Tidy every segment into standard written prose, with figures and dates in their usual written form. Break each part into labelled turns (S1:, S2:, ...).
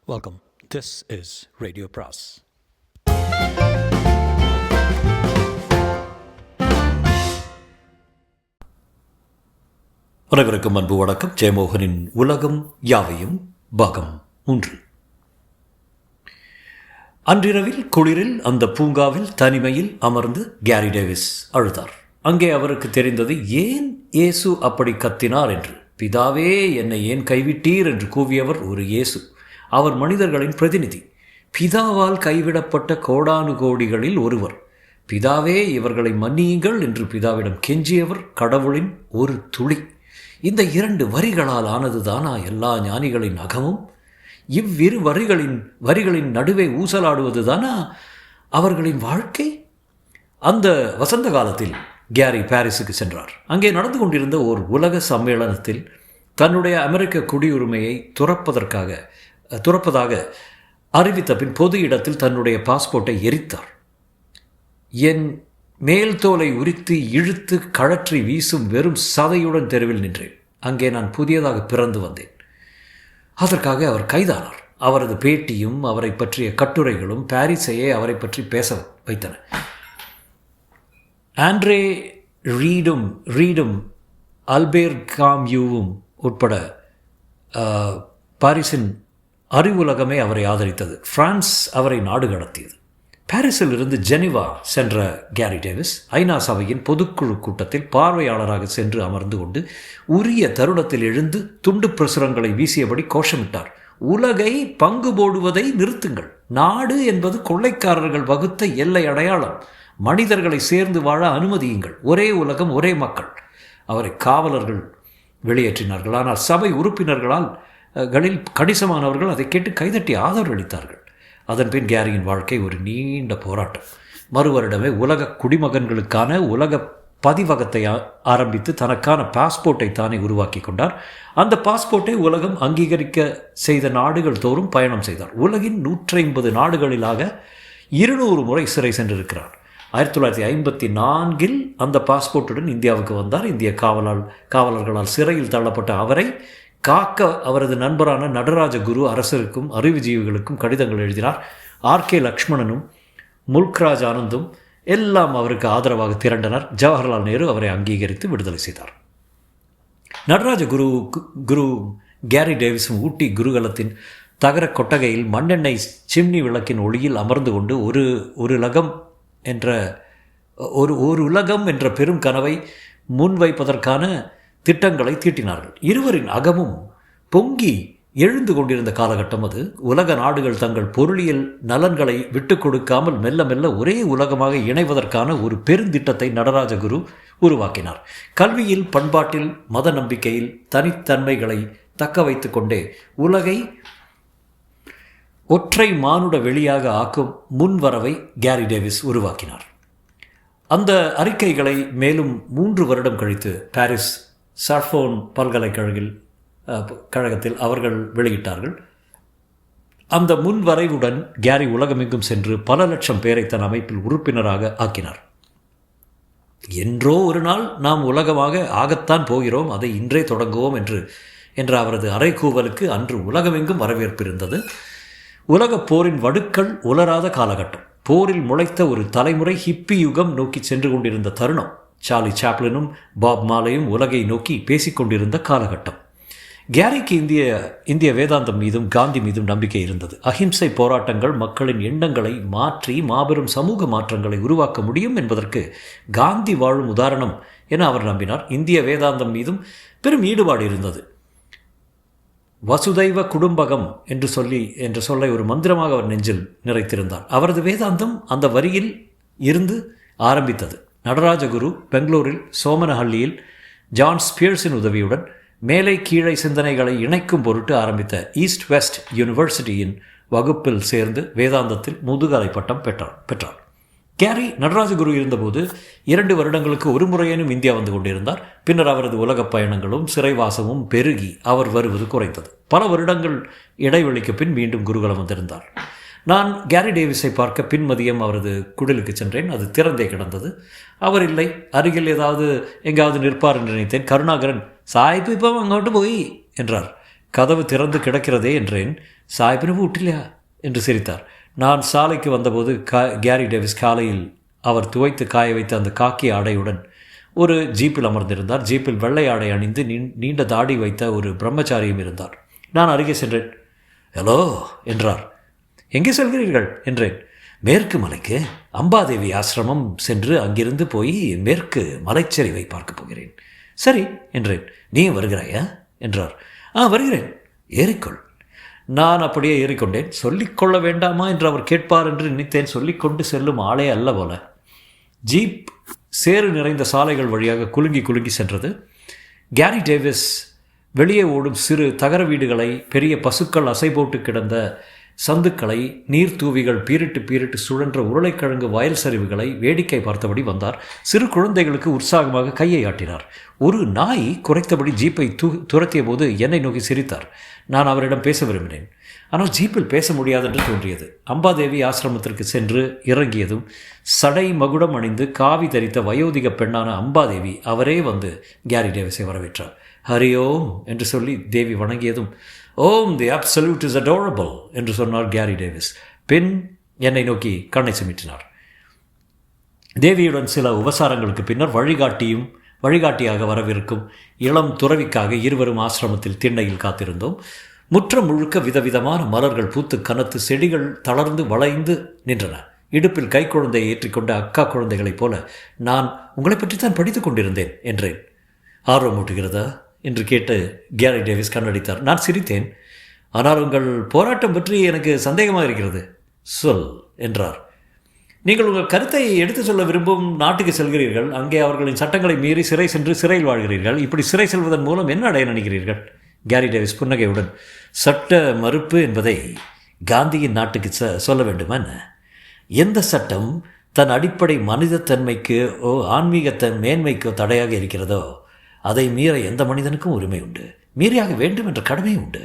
S1: Welcome. This is Radio Pras. அனைவருக்கும் அன்பு வணக்கம். ஜெயமோகனின் உலகம் யாவையும் பாகம் 3. அன்றிரவில் குளிரில் அந்த பூங்காவில் தனிமையில் அமர்ந்து கேரி டேவிஸ் அழுதார். அங்கே அவருக்கு தெரிந்தது ஏன் இயேசு அப்படி கத்தினார் என்று. பிதாவே, என்னை ஏன் கைவிட்டீர் என்று கூவியவர் ஒரு இயேசு. அவர் மனிதர்களின் பிரதிநிதி. பிதாவால் கைவிடப்பட்ட கோடானு கோடிகளில் ஒருவர். பிதாவே, இவர்களை மன்னியுங்கள் என்று பிதாவிடம் கெஞ்சியவர் கடவுளின் ஒரு துளி. இந்த 2 வரிகளால் ஆனதுதானா எல்லா ஞானிகளின் அகமும்? இவ்விரு வரிகளின் நடுவே ஊசலாடுவதுதானா அவர்களின் வாழ்க்கை? அந்த வசந்த காலத்தில் கேரி பாரிஸுக்கு சென்றார். அங்கே நடந்து கொண்டிருந்த ஓர் உலக சம்மேளனத்தில் தன்னுடைய அமெரிக்க குடியுரிமையை துறப்பதாக அறிவித்த பின் பொது இடத்தில் தன்னுடைய பாஸ்போர்ட்டை எரித்தார். என் மேல் தோலை உரித்து இழுத்து கழற்றி வீசும் வெறும் சதையுடன் தெருவில் நின்றேன். அங்கே நான் புதியதாக பிறந்து வந்தேன். அதற்காக அவர் கைதானார். அவரது பேட்டியும் அவரை பற்றிய கட்டுரைகளும் பாரிஸையே அவரை பற்றி பேச வைத்தன. ஆண்ட்ரே ரீடும் அல்பேர் காம்யூவும் உட்பட பாரிஸின் அறிவுலகமே அவரை ஆதரித்தது. பிரான்ஸ் அவரை நாடு கடத்தியது. பாரிஸில் இருந்து ஜெனிவா சென்ற கேரி டேவிஸ் ஐநா சபையின் பொதுக்குழு கூட்டத்தில் பார்வையாளராக சென்று அமர்ந்து கொண்டு உரிய தருணத்தில் எழுந்து துண்டு பிரசுரங்களை வீசியபடி கோஷமிட்டார். உலகை பங்கு போடுவதை நிறுத்துங்கள். நாடு என்பது கொள்ளைக்காரர்கள் வகுத்த எல்லை அடையாளம். மனிதர்களை சேர்ந்து வாழ அனுமதியுங்கள். ஒரே உலகம், ஒரே மக்கள். அவரை காவலர்கள் வெளியேற்றினார்கள். ஆனால் சபை உறுப்பினர்களால் கணிசமானவர்கள் அதை கேட்டு கைதட்டி ஆதரவு அளித்தார்கள். அதன்பின் கேரியின் வாழ்க்கை ஒரு நீண்ட போராட்டம். மறுவரிடமே உலக குடிமகன்களுக்கான உலக பதிவகத்தை ஆரம்பித்து தனக்கான பாஸ்போர்ட்டை தானே உருவாக்கி கொண்டார். அந்த பாஸ்போர்ட்டை உலகம் அங்கீகரிக்க செய்த நாடுகள் தோறும் பயணம் செய்தார். உலகின் 150 நாடுகளிலாக 200 முறை சிறை சென்றிருக்கிறார். 1954 அந்த பாஸ்போர்ட்டுடன் இந்தியாவுக்கு வந்தார். இந்திய காவலர்களால் சிறையில் தள்ளப்பட்ட அவரை காக்க அவரது நண்பரான நடராஜ குரு அரசருக்கும் அறிவுஜீவிகளுக்கும் கடிதங்கள் எழுதினார். ஆர்.கே. லக்ஷ்மணனும் முல்க்ராஜ் ஆனந்தும் எல்லாம் அவருக்கு ஆதரவாக திரண்டனர். ஜவஹர்லால் நேரு அவரை அங்கீகரித்து விடுதலை செய்தார். நடராஜ குரு கேரி டேவிஸும் ஊட்டி குருகலத்தின் தகர கொட்டகையில் மண்ணெண்ணெய் சிம்னி விளக்கின் ஒளியில் அமர்ந்து கொண்டு ஒரு உலகம் என்ற பெரும் கனவை முன்வைப்பதற்கான திட்டங்களை தீட்டினார்கள். இருவரின் அகமும் பொங்கி எழுந்து கொண்டிருந்த காலகட்டம் அது. உலக நாடுகள் தங்கள் பொருளியல் நலன்களை விட்டு கொடுக்காமல் மெல்ல மெல்ல ஒரே உலகமாக இணைவதற்கான ஒரு பெருந்திட்டத்தை நடராஜகுரு உருவாக்கினார். கல்வியில், பண்பாட்டில், மத நம்பிக்கையில் தனித்தன்மைகளை தக்க வைத்து கொண்டே உலகை ஒற்றை மானுட வெளியாக ஆக்கும் முன்வரவை கேரி டேவிஸ் உருவாக்கினார். அந்த அறிக்கைகளை மேலும் 3 வருடம் கழித்து பாரிஸ் சார்போன் பல்கலைக்கழகத்தில் அவர்கள் வெளியிட்டார்கள். அந்த முன்வரைவுடன் கேரி உலகமெங்கும் சென்று பல லட்சம் பேரை தன் அமைப்பில் உறுப்பினராக ஆக்கினார். என்றோ ஒரு நாள் நாம் உலகமாக ஆகத்தான் போகிறோம், அதை இன்றே தொடங்குவோம் என்ற அவரது அறைகூவலுக்கு அன்று உலகமெங்கும் வரவேற்பு இருந்தது. உலகப் போரின் வடுக்கள் உலராத காலகட்டம். போரில் முளைத்த ஒரு தலைமுறை ஹிப்பி யுகம் நோக்கி சென்று கொண்டிருந்த தருணம். சார்லி சாப்ளினும் பாப் மாலையும் உலகை நோக்கி பேசிக்கொண்டிருந்த காலகட்டம். கேரிக்கு இந்திய வேதாந்தம் மீதும் காந்தி மீதும் நம்பிக்கை இருந்தது. அஹிம்சை போராட்டங்கள் மக்களின் எண்ணங்களை மாற்றி மாபெரும் சமூக மாற்றங்களை உருவாக்க முடியும் என்பதற்கு காந்தி வாழும் உதாரணம் என அவர் நம்பினார். இந்திய வேதாந்தம் மீதும் பெரும் ஈடுபாடு இருந்தது. வசுதைவ குடும்பகம் என்ற சொல்லை ஒரு மந்திரமாக அவர் நெஞ்சில் நிறைத்திருந்தார். அவரது வேதாந்தம் அந்த வரியில் இருந்து ஆரம்பித்தது. நடராஜகுரு பெங்களூரில் சோமனஹள்ளியில் ஜான் ஸ்பியர்ஸின் உதவியுடன் மேலை கீழே சிந்தனைகளை இணைக்கும் பொருட்டு ஆரம்பித்த ஈஸ்ட் வெஸ்ட் யூனிவர்சிட்டியின் வகுப்பில் சேர்ந்து வேதாந்தத்தில் முதுகலை பட்டம் பெற்றார். கேரி நடராஜகுரு இருந்தபோது 2 வருடங்களுக்கு ஒரு முறையேனும் இந்தியா வந்து கொண்டிருந்தார். பின்னர் அவரது உலகப் பயணங்களும் சிறைவாசமும் பெருகி அவர் வருவது குறைந்தது. பல வருடங்கள் இடைவெளிக்கு பின் மீண்டும் குருகுலம் வந்திருந்தார். நான் கேரி டேவிஸை பார்க்க பின்மதியம் அவரது குடிலுக்கு சென்றேன். அது திறந்தே கிடந்தது. அவர் இல்லை. அருகில் எங்காவது நிற்பார் என்று நினைத்தேன். கருணாகரன், சாய்ப்பு இப்போ அங்கோட்டு போய் என்றார். கதவு திறந்து கிடக்கிறதே என்றேன். சாய்பினு வீட்டிலையா என்று சிரித்தார். நான் சாலைக்கு வந்தபோது கேரி டேவிஸ் காலையில் அவர் துவைத்து காய வைத்த அந்த காக்கி ஆடையுடன் ஒரு ஜீப்பில் அமர்ந்திருந்தார். ஜீப்பில் வெள்ளை ஆடை அணிந்து நீண்ட தாடி வைத்த ஒரு பிரம்மச்சாரியும் இருந்தார். நான் அருகே சென்றேன். ஹலோ என்றார். எங்கே செல்கிறீர்கள் என்றேன். மேற்கு மலைக்கு அம்பாதேவி ஆசிரமம் சென்று அங்கிருந்து போய் மேற்கு மலைச்சரிவை பார்க்கப் போகிறேன். சரி என்றேன். நீ வருகிறாயா என்றார். வருகிறேன், ஏறிக்கொள். நான் அப்படியே ஏறிக்கொண்டேன். சொல்லிக்கொள்ள வேண்டாமா என்று அவர் கேட்பார் என்று நினைத்தேன். சொல்லிக்கொண்டு செல்லும் ஆளே அல்ல போல. ஜீப் சேறு நிறைந்த சாலைகள் வழியாக குலுங்கி குலுங்கி சென்றது. கேரி டேவிஸ் வெளியே ஓடும் சிறு தகர வீடுகளை, பெரிய பசுக்கள் அசை போட்டு கிடந்த சந்துக்களை, நீர்த்தூவிகள் பீரிட்டு சுழன்ற உருளைக்கிழங்கு வயல் சரிவுகளை வேடிக்கை பார்த்தபடி வந்தார். சிறு குழந்தைகளுக்கு உற்சாகமாக கையை ஆட்டினார். ஒரு நாய் குறைத்தபடி ஜீப்பை துரத்திய போது என்னை நோக்கி சிரித்தார். நான் அவரிடம் பேச விரும்பினேன். ஆனால் ஜீப்பில் பேச முடியாது என்று தோன்றியது. அம்பாதேவி ஆசிரமத்திற்கு சென்று இறங்கியதும் சடை மகுடம் அணிந்து காவி தரித்த வயோதிக பெண்ணான அம்பாதேவி அவரே வந்து கேரி டேவிஸை வரவேற்றார். ஹரி ஓம் என்று சொல்லி தேவி வணங்கியதும், ஓம் தி அப்சல்யூட் இஸ் அடோரபிள் என்று சொன்னார் கேரி டேவிஸ். பின் என்னை நோக்கி கண்ணை சிமிட்டினார். தேவியுடன் சில உபசாரங்களுக்கு பின்னர் வழிகாட்டியாக வரவிருக்கும் இளம் துறவிக்காக இருவரும் ஆசிரமத்தில் திண்ணையில் காத்திருந்தோம். முற்றம் முழுக்க விதவிதமான மலர்கள் பூத்து கனத்து செடிகள் தளர்ந்து வளைந்து நின்றன. இடுப்பில் கைக்குழந்தையை ஏற்றிக்கொண்ட அக்கா குழந்தைகளைப் போல நான் உங்களை பற்றித்தான் படித்துக் கொண்டிருந்தேன் என்றேன். ஆர்வமூட்டுகிறதா என்று கேட்டு கேரி டேவிஸ் கண்ணடித்தார். நான் சிரித்தேன். ஆனால் உங்கள் போராட்டம் பற்றி எனக்கு சந்தேகமாக இருக்கிறது. சொல் என்றார். நீங்கள் உங்கள் கருத்தை எடுத்து சொல்ல விரும்பும் நாட்டுக்கு செல்கிறீர்கள். அங்கே அவர்களின் சட்டங்களை மீறி சிறை சென்று சிறையில் வாழ்கிறீர்கள். இப்படி சிறை செல்வதன் மூலம் என்ன அடைய நினைக்கிறீர்கள்? கேரி டேவிஸ் புன்னகையுடன், சட்ட மறுப்பு என்பதை காந்தியின் நாட்டுக்கு சொல்ல வேண்டுமா என்ன? எந்த சட்டம் தன் அடிப்படை மனிதத்தன்மைக்கோ ஆன்மீகத்தன் மேன்மைக்கோ தடையாக இருக்கிறதோ அதை மீற எந்த மனிதனுக்கும் உரிமை உண்டு. மீறியாக வேண்டும் என்ற கடமை உண்டு.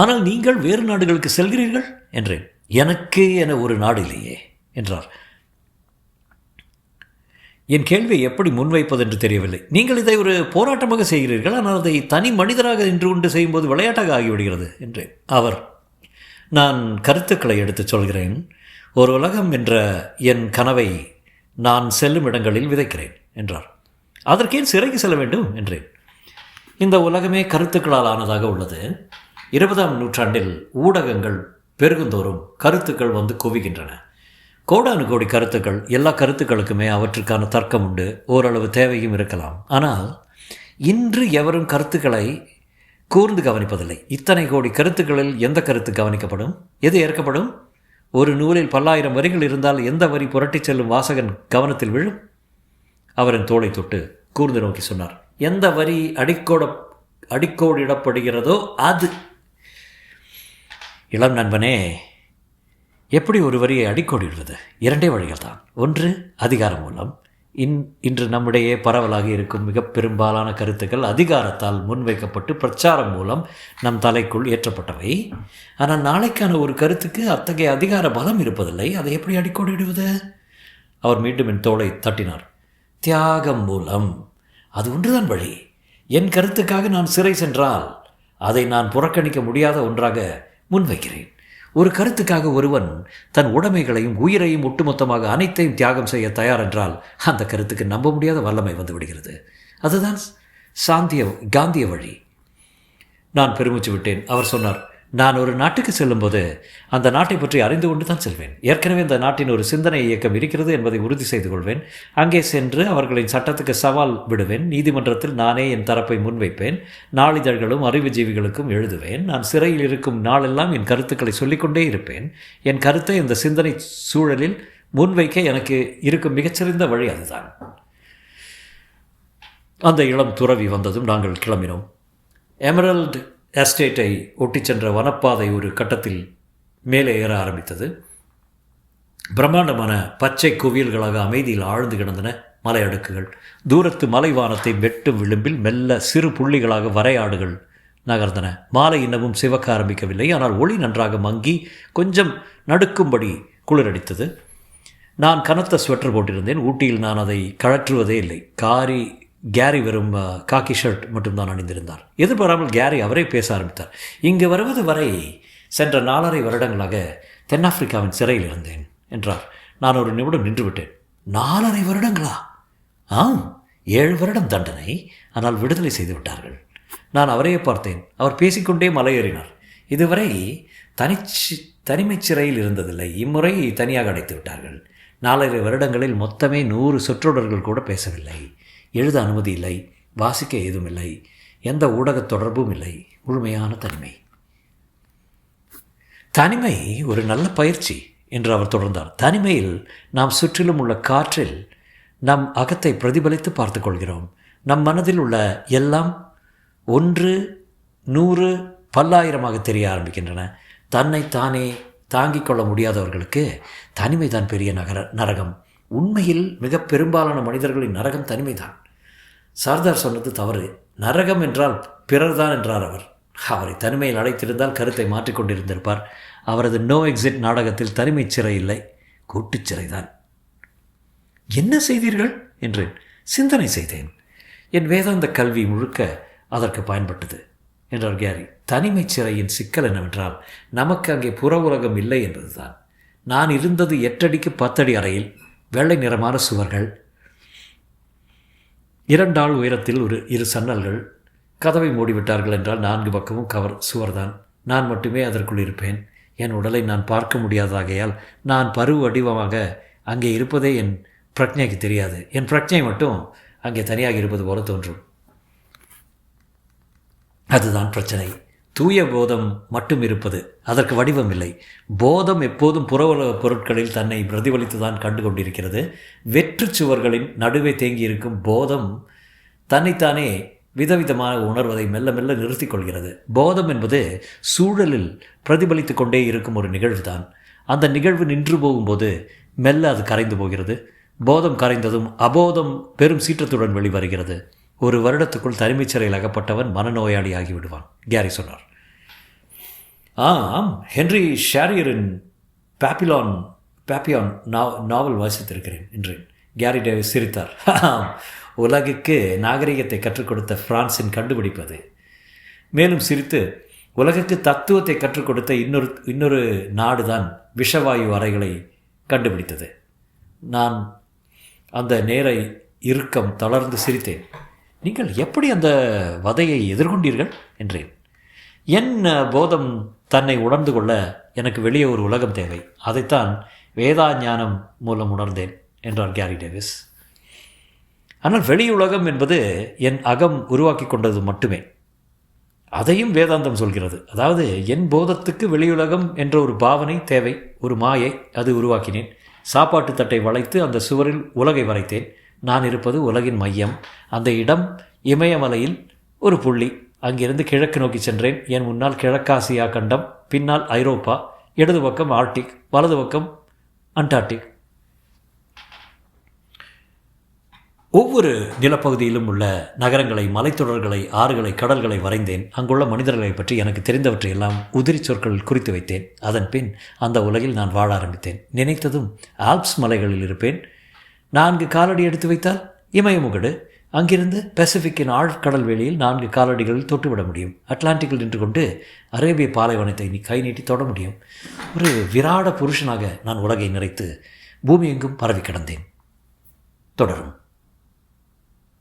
S1: ஆனால் நீங்கள் வேறு நாடுகளுக்கு செல்கிறீர்கள் என்றேன். எனக்கு என ஒரு நாடு இல்லையே என்றார். என் கேள்வியை எப்படி முன்வைப்பது என்று தெரியவில்லை. நீங்கள் இதை ஒரு போராட்டமாக செய்கிறீர்கள், ஆனால் அதை தனி மனிதராக நின்று கொண்டு செய்யும்போது விளையாட்டாக ஆகிவிடுகிறது என்றேன். அவர், நான் கருத்துக்களை எடுத்துச் சொல்கிறேன். ஒரு உலகம் என்ற என் கனவை நான் செல்லும் இடங்களில் விதைக்கிறேன் என்றார். அதற்கேன் சிறைக்கு செல்ல வேண்டும் என்றேன். இந்த உலகமே கருத்துக்களால் ஆனதாக உள்ளது. 20ஆம் நூற்றாண்டில் ஊடகங்கள் பெருகுந்தோறும் கருத்துக்கள் வந்து குவிகின்றன. கோடானு கோடி கருத்துக்கள். எல்லா கருத்துக்களுக்குமே அவற்றுக்கான தர்க்கம் உண்டு, ஓரளவு தேவையும் இருக்கலாம். ஆனால் இன்று எவரும் கருத்துக்களை கூர்ந்து கவனிப்பதில்லை. இத்தனை கோடி கருத்துக்களில் எந்த கருத்து கவனிக்கப்படும்? எது ஏற்கப்படும்? ஒரு நூலில் 10,000 வரிகள் இருந்தால் எந்த வரி புரட்டிச் செல்லும் வாசகன் கவனத்தில் விழும்? அவரின் தோளை தொட்டு கூர்ந்து நோக்கி சொன்னார். எந்த வரி அடிக்கோடிடப்படுகிறதோ அது. இளம் நண்பனே, எப்படி ஒரு வரியை அடிக்கோடிடுவது? 2 வழிகள் தான். ஒன்று அதிகாரம் மூலம். இன்று நம்மிடையே பரவலாக இருக்கும் மிக பெரும்பாலான கருத்துக்கள் அதிகாரத்தால் முன்வைக்கப்பட்டு பிரச்சாரம் மூலம் நம் தலைக்குள் ஏற்றப்பட்டவை. ஆனால் நாளைக்கான ஒரு கருத்துக்கு அத்தகைய அதிகார பலம் இருப்பதில்லை. அதை எப்படி அடிக்கோடிடுவது? அவர் மீண்டும் என் தோளை தட்டினார். தியாகம் மூலம். அது ஒன்றுதான் வழி. என் கருத்துக்காக நான் சிறை சென்றால் அதை நான் புறக்கணிக்க முடியாத ஒன்றாக முன்வைக்கிறேன். ஒரு கருத்துக்காக ஒருவன் தன் உடைமைகளையும் உயிரையும் ஒட்டுமொத்தமாக அனைத்தையும் தியாகம் செய்ய தயார் என்றால் அந்த கருத்துக்கு நம்ப முடியாத வல்லமை வந்து விடுகிறது. அதுதான் காந்திய வழி. நான் பெருமூச்சு விட்டேன். அவர் சொன்னார், நான் ஒரு நாட்டுக்கு செல்லும்போது அந்த நாட்டை பற்றி அறிந்து கொண்டு தான் செல்வேன். ஏற்கனவே அந்த நாட்டின் ஒரு சிந்தனை இயக்கம் இருக்கிறது என்பதை உறுதி செய்து கொள்வேன். அங்கே சென்று அவர்களின் சட்டத்துக்கு சவால் விடுவேன். நீதிமன்றத்தில் நானே என் தரப்பை முன்வைப்பேன். நாளிதழ்களும் அறிவுஜீவிகளுக்கும் எழுதுவேன். நான் சிறையில் இருக்கும் நாளெல்லாம் என் கருத்துக்களை சொல்லிக்கொண்டே இருப்பேன். என் கருத்தை இந்த சிந்தனை சூழலில் முன்வைக்க எனக்கு இருக்கும் மிகச்சிறந்த வழி அதுதான். அந்த இளம் துறவி வந்ததும் நாங்கள் கிளம்பினோம். எமரல்டு எஸ்டேட்டை ஒட்டி சென்ற வனப்பாதை ஒரு கட்டத்தில் மேலே ஏற ஆரம்பித்தது. பிரம்மாண்டமான பச்சை குவியல்களாக அமைதியில் ஆழ்ந்து கிடந்தன மலை அடுக்குகள். தூரத்து மலைவானத்தை வெட்டும் விளிம்பில் மெல்ல சிறு புள்ளிகளாக வரையாடுகள் நகர்ந்தன. மாலை இன்னமும் சிவக்க ஆரம்பிக்கவில்லை. ஆனால் ஒளி நன்றாக மங்கி கொஞ்சம் நடுக்கும்படி குளிரடித்தது. நான் கனத்த ஸ்வெட்டர் போட்டிருந்தேன். ஊட்டியில் நான் அதை கழற்றுவதே இல்லை. கேரி வெறும் காக்கி ஷர்ட் மட்டும்தான் அணிந்திருந்தார். எதிர்பாராமல் கேரி அவரே பேச ஆரம்பித்தார். இங்கு வருவது வரை சென்ற 4.5 வருடங்களாக தென்னாப்பிரிக்காவின் சிறையில் இருந்தேன் என்றார். நான் ஒரு நிமிடம் நின்றுவிட்டேன். 4.5 வருடங்களா? ஆம், 7 வருடம் தண்டனை, ஆனால் விடுதலை செய்து விட்டார்கள். நான் அவரையே பார்த்தேன். அவர் பேசிக்கொண்டே மலையேறினார். இதுவரை தனிமைச் சிறையில் இருந்ததில்லை, இம்முறை தனியாக அடைத்து விட்டார்கள். 4.5 வருடங்களில் மொத்தமே 100 சொற்றொடர்கள் கூட பேசவில்லை. எழுத அனுமதி இல்லை, வாசிக்க ஏதும் இல்லை, எந்த ஊடகத் தொடர்பும் இல்லை. முழுமையான தனிமை. தனிமை ஒரு நல்ல பயிற்சி என்று அவர் தொடர்ந்தார். தனிமையில் நாம் சுற்றிலும் உள்ள காற்றில் நம் அகத்தை பிரதிபலித்து பார்த்து கொள்கிறோம். நம் மனதில் உள்ள எல்லாம் 1, 100, 10,000 தெரிய ஆரம்பிக்கின்றன. தன்னை தானே தாங்கிக் கொள்ள முடியாதவர்களுக்கு தனிமை தான் பெரிய நரகம். உண்மையில் மிக பெரும்பாலான மனிதர்களின் நரகம் தனிமைதான். சர்தார் சொன்னது தவறு. நரகம் என்றால் பிறர்தான் என்றார் அவர். அவரை தனிமையில் அடைத்திருந்தால் கருத்தை மாற்றிக்கொண்டிருந்திருப்பார். அவரது நோ எக்ஸிட் நாடகத்தில் தனிமை சிறை இல்லை, கூட்டுச்சிறைதான். என்ன செய்தீர்கள் என்றேன். சிந்தனை செய்தேன். என் வேதாந்த கல்வி முழுக்க அதற்கு பயன்பட்டது என்றார் கேரி. தனிமை சிறையின் சிக்கல் என்னவென்றால் நமக்கு அங்கே புற உலகம் இல்லை என்பதுதான். நான் இருந்தது 8 அடிக்கு 10 அடி அறையில். வெள்ளை நிறமான சுவர்கள், 2 ஆள் உயரத்தில் 2 சன்னல்கள். கதவை மூடிவிட்டார்கள் என்றால் 4 பக்கமும் சுவர்தான். நான் மட்டுமே அதற்குள் இருப்பேன். என் உடலை நான் பார்க்க முடியாதாகையால் நான் பருவ வடிவமாக அங்கே இருப்பதே என் பிரக்ஞைக்கு தெரியாது. என் பிரக்ஞை மட்டும் அங்கே தனியாக இருப்பது போல தோன்றும். அதுதான் பிரச்சனை. தூய போதம் மட்டும் இருப்பது, அதற்கு வடிவம் இல்லை. போதம் எப்போதும் புறவுலக பொருட்களில் தன்னை பிரதிபலித்துதான் கண்டு கொண்டிருக்கிறது. வெற்று சுவர்களின் நடுவே தேங்கியிருக்கும் போதம் தன்னைத்தானே விதவிதமாக உணர்வதை மெல்ல மெல்ல நிறுத்தி கொள்கிறது. போதம் என்பது சூழலில் பிரதிபலித்து கொண்டே இருக்கும் ஒரு நிகழ்வு தான். அந்த நிகழ்வு நின்று போகும்போது மெல்ல அது கரைந்து போகிறது. போதம் கரைந்ததும் அபோதம் பெரும் சீற்றத்துடன் வெளிவருகிறது. 1 வருடத்துக்குள் தனிமைச் சிறையில் அகப்பட்டவன் மனநோயாளி ஆகிவிடுவான், கேரி சொன்னார். ஆம், ஹென்றி ஷேரியரின் பாப்பியான் நாவல் வாசித்திருக்கிறேன் என்றேன். கேரி டேவிஸ் சிரித்தார். உலகுக்கு நாகரிகத்தை கற்றுக் கொடுத்த பிரான்சின் கண்டுபிடிப்பது. மேலும் சிரித்து, உலகுக்கு தத்துவத்தை கற்றுக் கொடுத்த இன்னொரு நாடுதான் விஷவாயு அறைகளை கண்டுபிடித்தது. நான் அந்த நேர இறுக்கம் தளர்ந்து சிரித்தேன். நீங்கள் எப்படி அந்த வதையை எதிர்கொண்டீர்கள் என்றேன். என் போதம் தன்னை உணர்ந்து கொள்ள எனக்கு வெளியே ஒரு உலகம் தேவை. அதைத்தான் வேதா ஞானம் மூலம் உணர்ந்தேன் என்றார் கேரி டேவிஸ். ஆனால் வெளியுலகம் என்பது என் அகம் உருவாக்கி கொண்டது மட்டுமே. அதையும் வேதாந்தம் சொல்கிறது. அதாவது என் போதத்துக்கு வெளியுலகம் என்ற ஒரு பாவனை தேவை, ஒரு மாயை. அது உருவாக்கினேன். சாப்பாட்டு தட்டை வளைத்து அந்த சுவரில் உலகை வரைத்தேன். நான் இருப்பது உலகின் மையம். அந்த இடம் இமயமலையில் ஒரு புள்ளி. அங்கிருந்து கிழக்கு நோக்கி சென்றேன். என் முன்னால் கிழக்காசியா கண்டம், பின்னால் ஐரோப்பா, இடது பக்கம் ஆர்டிக், வலது பக்கம் அண்டார்டிக். ஒவ்வொரு நிலப்பகுதியிலும் உள்ள நகரங்களை, மலைத்தொடர்களை, ஆறுகளை, கடல்களை வரைந்தேன். அங்குள்ள மனிதர்களை பற்றி எனக்கு தெரிந்தவற்றை எல்லாம் உதிரி சொற்கள் குறித்து வைத்தேன். அதன் பின் அந்த உலகில் நான் வாழ ஆரம்பித்தேன். நினைத்ததும் ஆல்ப்ஸ் மலைகளில் இருப்பேன். 4 காலடி எடுத்து வைத்தால் இமயமுகடு. அங்கிருந்து பசிபிக்கின் ஆழ்கடல் வெளியில் 4 காலடிகளில் தொட்டுவிட முடியும். அட்லாண்டிக்கில் நின்று கொண்டு அரேபிய பாலைவனத்தை கை நீட்டி தொட முடியும். ஒரு விராட புருஷனாக நான் உலகை நிறைத்து பூமி எங்கும் பரவி கிடந்தேன். தொடரும்.